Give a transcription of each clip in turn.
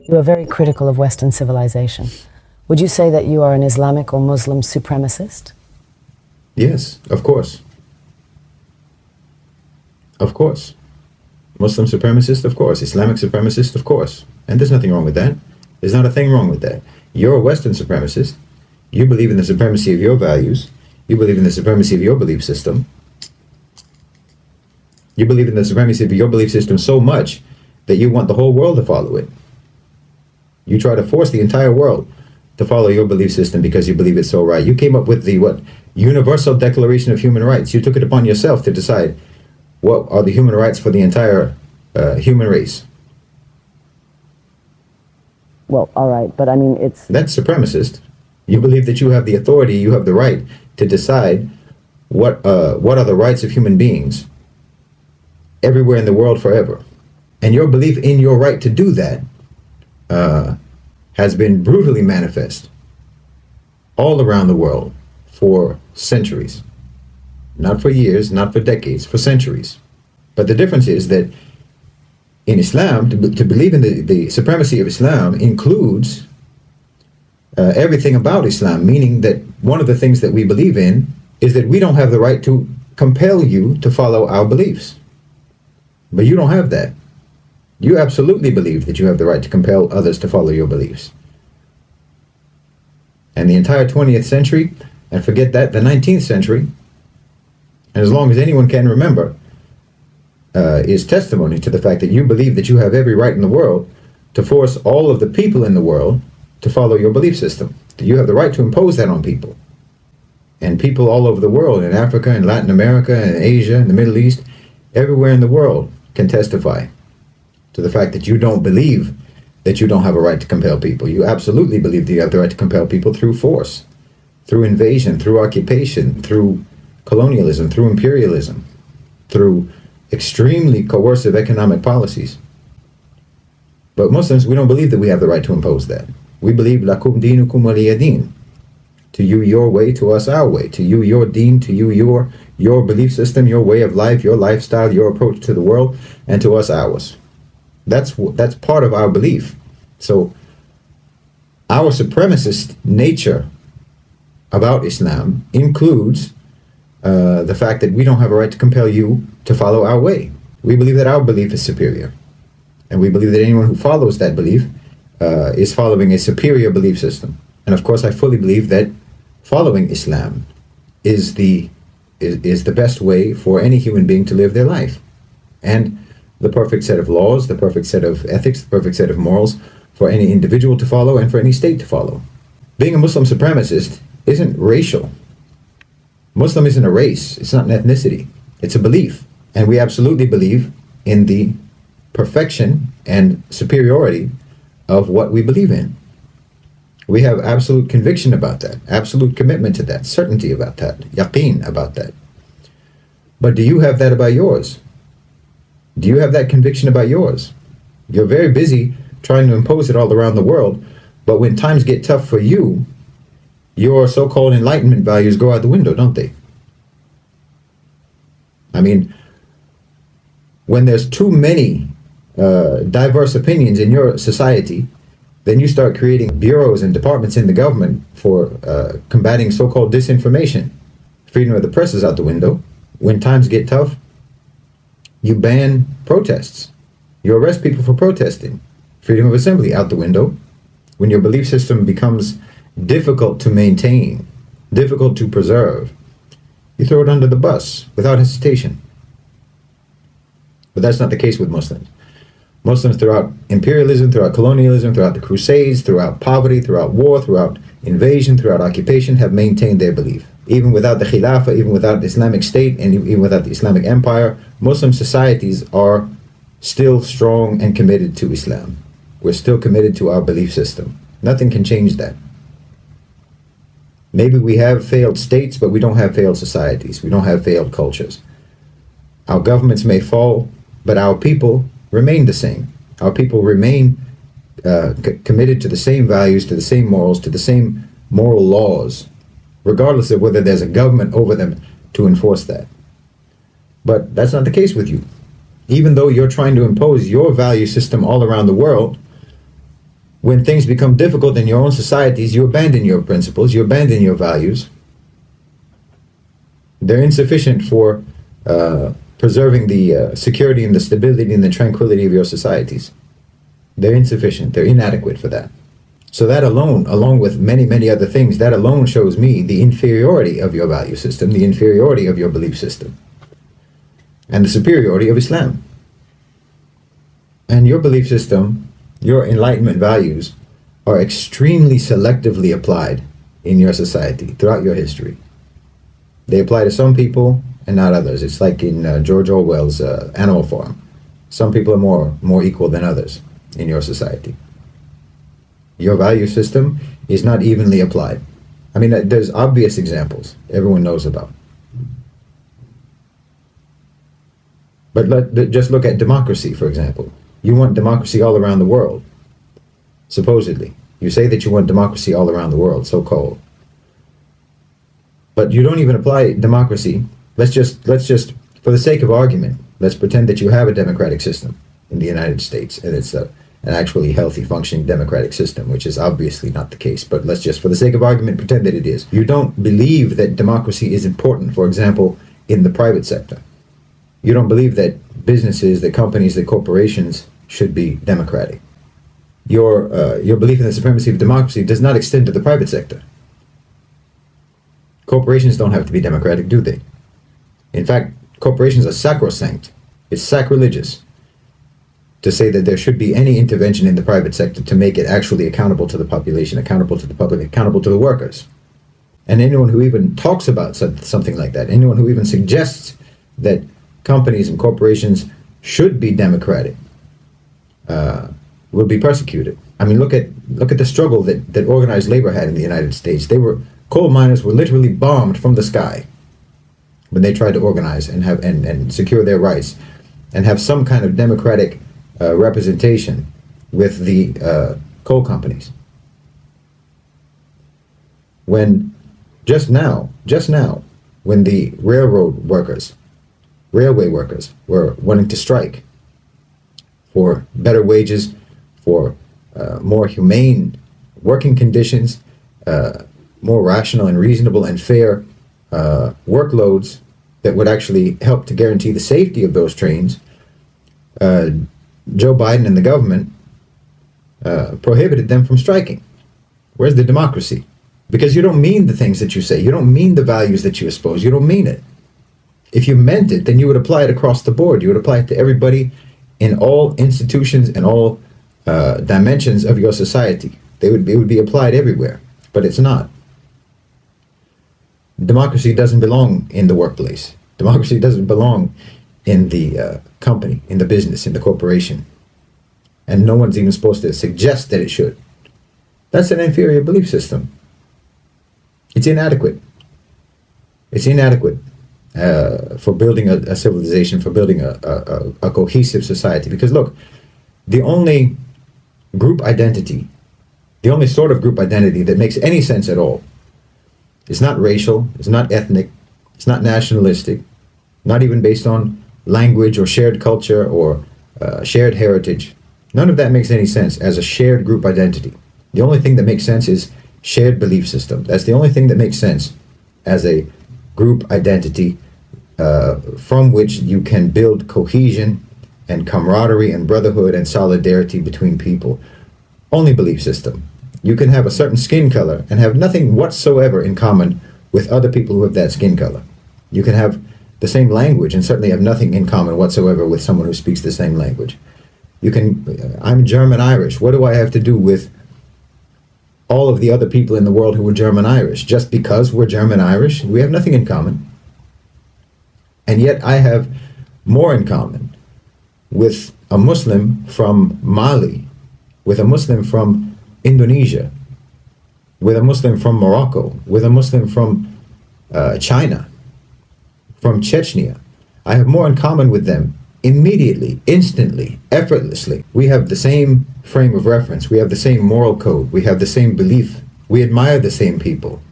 You are very critical of Western civilization. Would you say that you are an Islamic or Muslim supremacist? Yes, of course. Of course. Muslim supremacist, of course. Islamic supremacist, of course. And there's nothing wrong with that. There's not a thing wrong with that. You're a Western supremacist. You believe in the supremacy of your values. You believe in the supremacy of your belief system. You believe in the supremacy of your belief system so much that you want the whole world to follow it. You try to force the entire world to follow your belief system because you believe it's so right. You came up with the Universal Declaration of Human Rights. You took it upon yourself to decide what are the human rights for the entire human race. Well, all right, but I mean, That's supremacist. You believe that you have the authority, you have the right to decide what are the rights of human beings everywhere in the world forever. And your belief in your right to do that has been brutally manifest all around the world for centuries. Not for years, not for decades, for centuries. But the difference is that in Islam, to believe in the supremacy of Islam includes everything about Islam, meaning that one of the things that we believe in is that we don't have the right to compel you to follow our beliefs. But you don't have that. You absolutely believe that you have the right to compel others to follow your beliefs. And the entire 20th century, and forget that, the 19th century, and as long as anyone can remember, is testimony to the fact that you believe that you have every right in the world to force all of the people in the world to follow your belief system. That you have the right to impose that on people. And people all over the world, in Africa, in Latin America, in Asia, in the Middle East, everywhere in the world can testify to the fact that you don't believe that you don't have a right to compel people. You absolutely believe that you have the right to compel people through force, through invasion, through occupation, through colonialism, through imperialism, through extremely coercive economic policies. But Muslims, we don't believe that we have the right to impose that. We believe lakum dinukum waliya din. To you your way, to us our way. To you your deen, to you your belief system, your way of life, your lifestyle, your approach to the world, and to us ours. That's part of our belief. So our supremacist nature about Islam includes the fact that we don't have a right to compel you to follow our way. We believe that our belief is superior. And we believe that anyone who follows that belief is following a superior belief system. And of course, I fully believe that following Islam is the best way for any human being to live their life. And the perfect set of laws, the perfect set of ethics, the perfect set of morals for any individual to follow and for any state to follow. Being a Muslim supremacist isn't racial. Muslim isn't a race. It's not an ethnicity. It's a belief. And we absolutely believe in the perfection and superiority of what we believe in. We have absolute conviction about that, absolute commitment to that, certainty about that, yaqeen about that. But do you have that about yours? Do you have that conviction about yours? You're very busy trying to impose it all around the world, but when times get tough for you, your so-called enlightenment values go out the window, don't they? I mean, when there's too many diverse opinions in your society, then you start creating bureaus and departments in the government for combating so-called disinformation. Freedom of the press is out the window. When times get tough, you ban protests. You arrest people for protesting. Freedom of assembly out the window. When your belief system becomes difficult to maintain, difficult to preserve, you throw it under the bus without hesitation. But that's not the case with Muslims. Muslims throughout imperialism, throughout colonialism, throughout the Crusades, throughout poverty, throughout war, throughout invasion, throughout occupation, have maintained their belief. Even without the Khilafah, even without the Islamic State, and even without the Islamic Empire, Muslim societies are still strong and committed to Islam. We're still committed to our belief system. Nothing can change that. Maybe we have failed states, but we don't have failed societies. We don't have failed cultures. Our governments may fall, but our people remain the same. Our people remain committed to the same values, to the same morals, to the same moral laws, regardless of whether there's a government over them to enforce that. But that's not the case with you. Even though you're trying to impose your value system all around the world, when things become difficult in your own societies, you abandon your principles, you abandon your values. They're insufficient for preserving the security and the stability and the tranquility of your societies. They're insufficient. They're inadequate for that. So that alone, along with many, many other things, that alone shows me the inferiority of your value system, the inferiority of your belief system, and the superiority of Islam. And your belief system, your enlightenment values, are extremely selectively applied in your society throughout your history. They apply to some people and not others. It's like in George Orwell's Animal Farm. Some people are more equal than others in your society. Your value system is not evenly applied. I mean, there's obvious examples everyone knows about. But just look at democracy, for example. You want democracy all around the world, supposedly. You say that you want democracy all around the world, so-called. But you don't even apply democracy. Let's just, for the sake of argument, let's pretend that you have a democratic system in the United States, and it's an actually healthy, functioning democratic system, which is obviously not the case. But let's just, for the sake of argument, pretend that it is. You don't believe that democracy is important, for example, in the private sector. You don't believe that businesses, that companies, that corporations should be democratic. Your belief in the supremacy of democracy does not extend to the private sector. Corporations don't have to be democratic, do they? In fact, corporations are sacrosanct. It's sacrilegious to say that there should be any intervention in the private sector to make it actually accountable to the population, accountable to the public, accountable to the workers. And anyone who even talks about something like that, anyone who even suggests that companies and corporations should be democratic, will be persecuted. I mean, look at the struggle that organized labor had in the United States. Coal miners were literally bombed from the sky when they tried to organize and have and secure their rights and have some kind of democratic representation with the coal companies. When just now, when the railway workers were wanting to strike for better wages, for more humane working conditions, more rational and reasonable and fair workloads that would actually help to guarantee the safety of those trains, Joe Biden and the government prohibited them from striking. Where's the democracy? Because you don't mean the things that you say. You don't mean the values that you espouse. You don't mean it. If you meant it, then you would apply it across the board. You would apply it to everybody in all institutions and all dimensions of your society. It would be applied everywhere, but it's not. Democracy doesn't belong in the workplace. Democracy doesn't belong in the company, in the business, in the corporation. And no one's even supposed to suggest that it should. That's an inferior belief system. It's inadequate. It's inadequate for building a civilization, for building a cohesive society. Because look, the only group identity, the only sort of group identity that makes any sense at all, it's not racial, it's not ethnic, it's not nationalistic, not even based on language or shared culture or shared heritage. None of that makes any sense as a shared group identity. The only thing that makes sense is shared belief system. That's the only thing that makes sense as a group identity from which you can build cohesion and camaraderie and brotherhood and solidarity between people. Only belief system. You can have a certain skin color and have nothing whatsoever in common with other people who have that skin color. You can have the same language and certainly have nothing in common whatsoever with someone who speaks the same language. I'm German Irish. What do I have to do with all of the other people in the world who are German Irish? Just because we're German Irish, we have nothing in common. And yet I have more in common with a Muslim from Mali, with a Muslim from Indonesia, with a Muslim from Morocco, with a Muslim from China, from Chechnya. I have more in common with them immediately, instantly, effortlessly. We have the same frame of reference. We have the same moral code. We have the same belief. We admire the same people.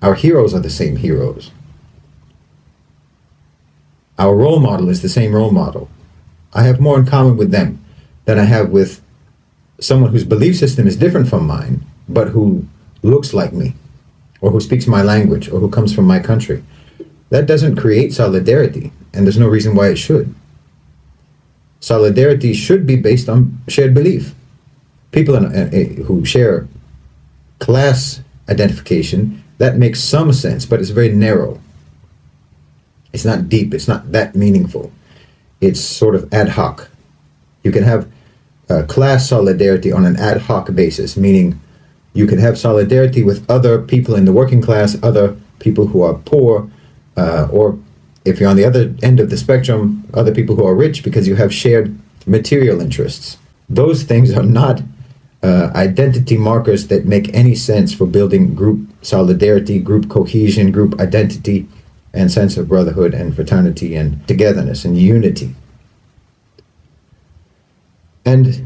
Our heroes are the same heroes. Our role model is the same role model. I have more in common with them than I have with someone whose belief system is different from mine, but who looks like me, or who speaks my language, or who comes from my country. That doesn't create solidarity, and there's no reason why it should. Solidarity should be based on shared belief. People who share class identification, that makes some sense, but it's very narrow. It's not deep, it's not that meaningful. It's sort of ad hoc. You can have class solidarity on an ad hoc basis, meaning you can have solidarity with other people in the working class, other people who are poor, or if you're on the other end of the spectrum, other people who are rich, because you have shared material interests. Those things are not identity markers that make any sense for building group solidarity, group cohesion, group identity, and sense of brotherhood and fraternity and togetherness and unity. And,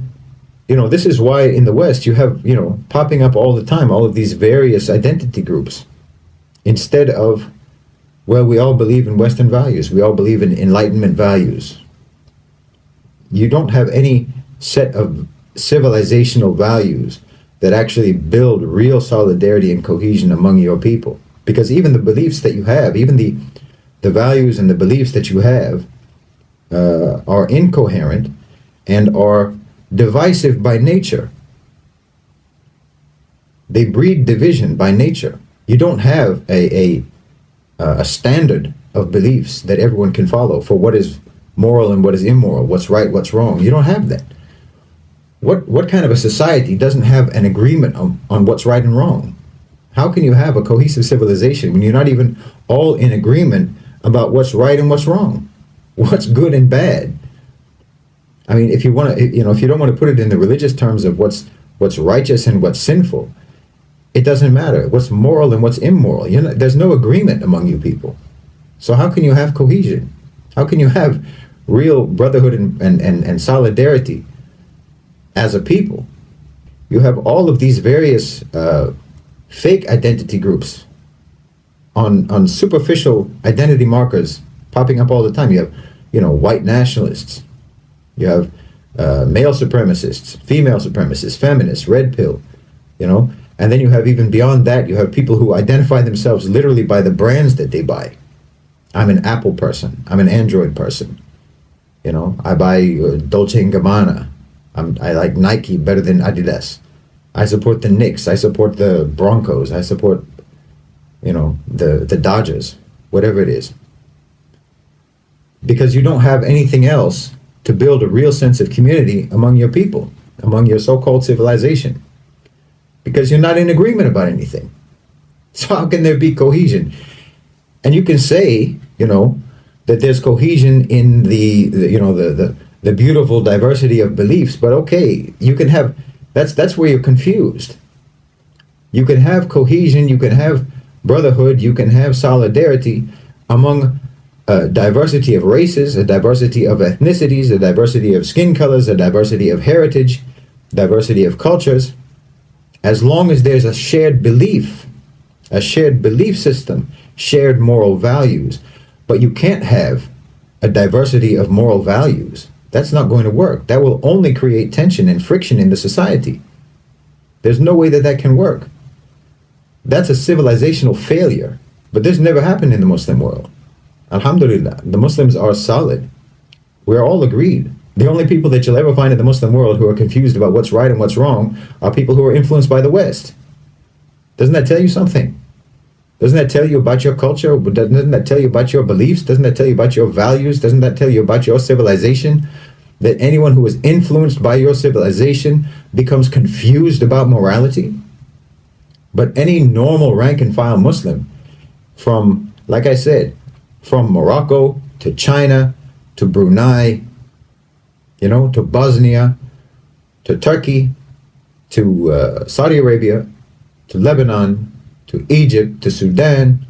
this is why in the West you have, popping up all the time, all of these various identity groups, instead of, well, we all believe in Western values. We all believe in Enlightenment values. You don't have any set of civilizational values that actually build real solidarity and cohesion among your people. Because even the beliefs that you have, even the values and the beliefs that you have are incoherent and are divisive by nature. They breed division by nature. You don't have a standard of beliefs that everyone can follow for what is moral and what is immoral, what's right, what's wrong. You don't have that. What kind of a society doesn't have an agreement on what's right and wrong? How can you have a cohesive civilization when you're not even all in agreement about what's right and what's wrong, what's good and bad? I mean, if you want to, if you don't want to put it in the religious terms of what's righteous and what's sinful, it doesn't matter. What's moral and what's immoral? There's no agreement among you people. So how can you have cohesion? How can you have real brotherhood and solidarity as a people? You have all of these various fake identity groups on superficial identity markers popping up all the time. You have, white nationalists. You have male supremacists, female supremacists, feminists, red pill, and then you have, even beyond that, you have people who identify themselves literally by the brands that they buy. I'm an Apple person. I'm an Android person. I buy Dolce & Gabbana. I like Nike better than Adidas. I support the Knicks. I support the Broncos. I support, the Dodgers, whatever it is. Because you don't have anything else to build a real sense of community among your people, among your so-called civilization. Because you're not in agreement about anything. So how can there be cohesion? And you can say, that there's cohesion in the beautiful diversity of beliefs, but okay, you can have, that's where you're confused. You can have cohesion, you can have brotherhood, you can have solidarity among a diversity of races, a diversity of ethnicities, a diversity of skin colors, a diversity of heritage, diversity of cultures, as long as there's a shared belief system, shared moral values. But you can't have a diversity of moral values. That's not going to work. That will only create tension and friction in the society. There's no way that can work. That's a civilizational failure. But this never happened in the Muslim world. Alhamdulillah, the Muslims are solid. We're all agreed. The only people that you'll ever find in the Muslim world who are confused about what's right and what's wrong are people who are influenced by the West. Doesn't that tell you something? Doesn't that tell you about your culture? Doesn't that tell you about your beliefs? Doesn't that tell you about your values? Doesn't that tell you about your civilization? That anyone who is influenced by your civilization becomes confused about morality? But any normal rank and file Muslim, from, like I said, from Morocco to China to Brunei, to Bosnia, to Turkey, to Saudi Arabia, to Lebanon, to Egypt, to Sudan,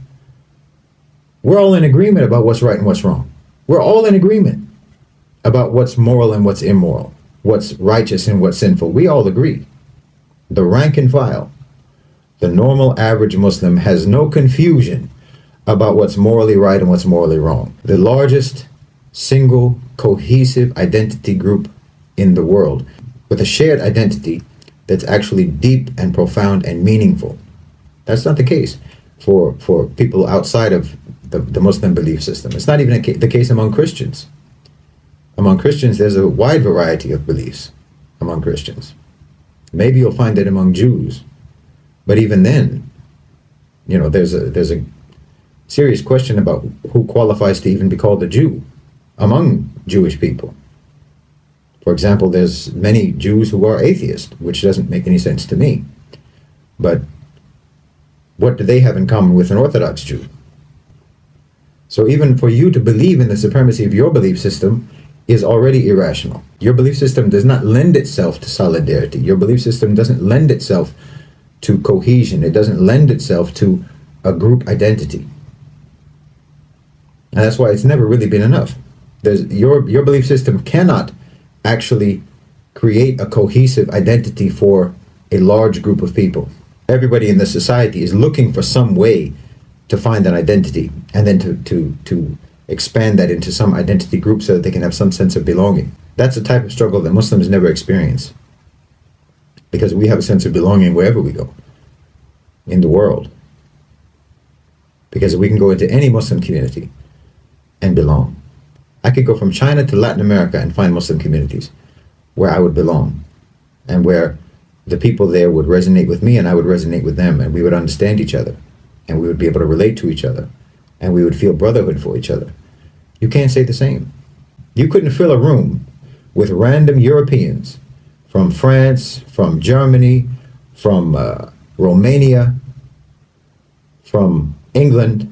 we're all in agreement about what's right and what's wrong. We're all in agreement about what's moral and what's immoral, what's righteous and what's sinful. We all agree. The rank and file, the normal average Muslim has no confusion about what's morally right and what's morally wrong. The largest single cohesive identity group in the world with a shared identity that's actually deep and profound and meaningful. That's not the case for people outside of the Muslim belief system. It's not even the case among Christians. Among Christians, there's a wide variety of beliefs among Christians. Maybe you'll find it among Jews, but even then, you know, there's a serious question about who qualifies to even be called a Jew among Jewish people. For example, there's many Jews who are atheists, which doesn't make any sense to me. But what do they have in common with an Orthodox Jew? So even for you to believe in the supremacy of your belief system is already irrational. Your belief system does not lend itself to solidarity. Your belief system doesn't lend itself to cohesion. It doesn't lend itself to a group identity. And that's why it's never really been enough. Your belief system cannot actually create a cohesive identity for a large group of people. Everybody in the society is looking for some way to find an identity and then to expand that into some identity group so that they can have some sense of belonging. That's a type of struggle that Muslims never experience, because we have a sense of belonging wherever we go in the world. Because we can go into any Muslim community and belong. I could go from China to Latin America and find Muslim communities where I would belong, and where the people there would resonate with me and I would resonate with them, and we would understand each other, and we would be able to relate to each other, and we would feel brotherhood for each other. You can't say the same. You couldn't fill a room with random Europeans from France, from Germany, from Romania, from England,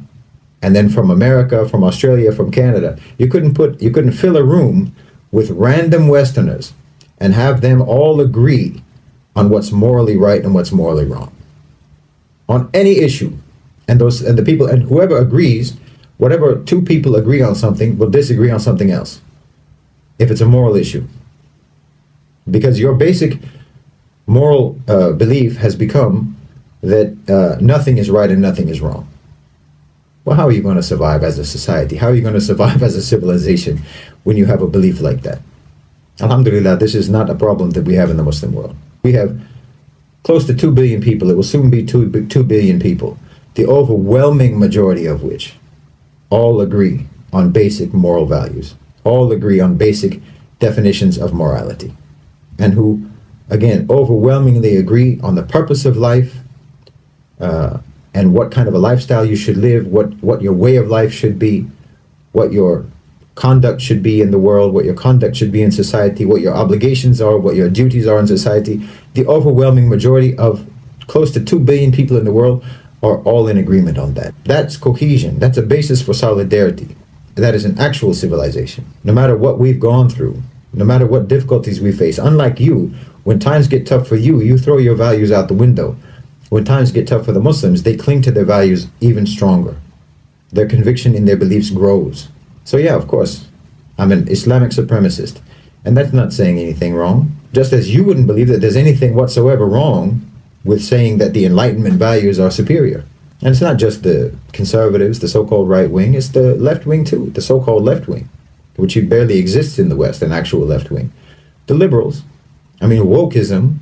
and then from America, from Australia, from Canada. You couldn't fill a room with random Westerners and have them all agree on what's morally right and what's morally wrong on any issue. And whoever agrees, whatever two people agree on something, will disagree on something else if it's a moral issue. Because your basic moral belief has become that nothing is right and nothing is wrong. Well, how are you going to survive as a society? How are you going to survive as a civilization when you have a belief like that? Alhamdulillah, this is not a problem that we have in the Muslim world. We have close to 2 billion people. It will soon be 2 billion people, the overwhelming majority of which all agree on basic moral values, all agree on basic definitions of morality, and who, again, overwhelmingly agree on the purpose of life, and what kind of a lifestyle you should live, what your way of life should be, what your conduct should be in the world, what your conduct should be in society, what your obligations are, what your duties are in society. The overwhelming majority of close to 2 billion people in the world are all in agreement on that. That's cohesion. That's a basis for solidarity. That is an actual civilization. No matter what we've gone through, no matter what difficulties we face, unlike you, when times get tough for you, you throw your values out the window. When times get tough for the Muslims, they cling to their values even stronger. Their conviction in their beliefs grows. So yeah, of course, I'm an Islamic supremacist. And that's not saying anything wrong. Just as you wouldn't believe that there's anything whatsoever wrong with saying that the Enlightenment values are superior. And it's not just the conservatives, the so-called right wing, it's the left wing too, the so-called left wing, which barely exists in the West, an actual left wing. The liberals, I mean, wokeism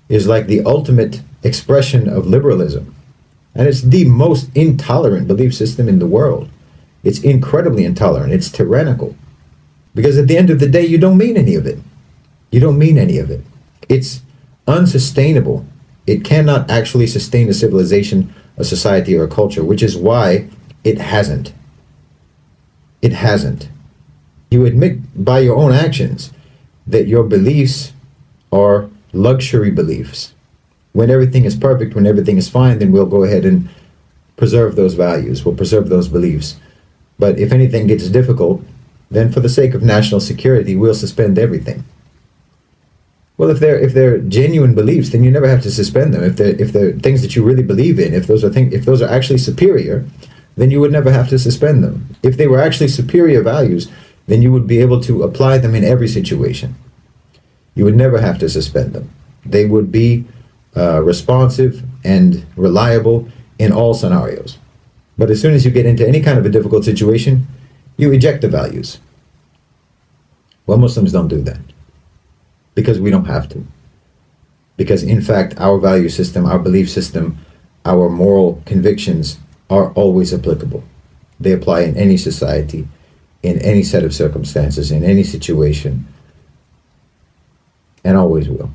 is like the ultimate expression of liberalism. And it's the most intolerant belief system in the world. It's incredibly intolerant. It's tyrannical. Because at the end of the day, you don't mean any of it. You don't mean any of it. It's unsustainable. It cannot actually sustain a civilization, a society, or a culture, which is why it hasn't. It hasn't. You admit by your own actions that your beliefs are luxury beliefs. When everything is perfect, when everything is fine, then we'll go ahead and preserve those values. We'll preserve those beliefs. But if anything gets difficult, then for the sake of national security, we'll suspend everything. Well, if they're genuine beliefs, then you never have to suspend them. If they're things that you really believe in, if those are actually superior, then you would never have to suspend them. If they were actually superior values, then you would be able to apply them in every situation. You would never have to suspend them. They would be responsive and reliable in all scenarios. But as soon as you get into any kind of a difficult situation, you eject the values. Well, Muslims don't do that. because we don't have to. Because in fact, our value system, our belief system, our moral convictions are always applicable. They apply in any society, in any set of circumstances, in any situation, and always will.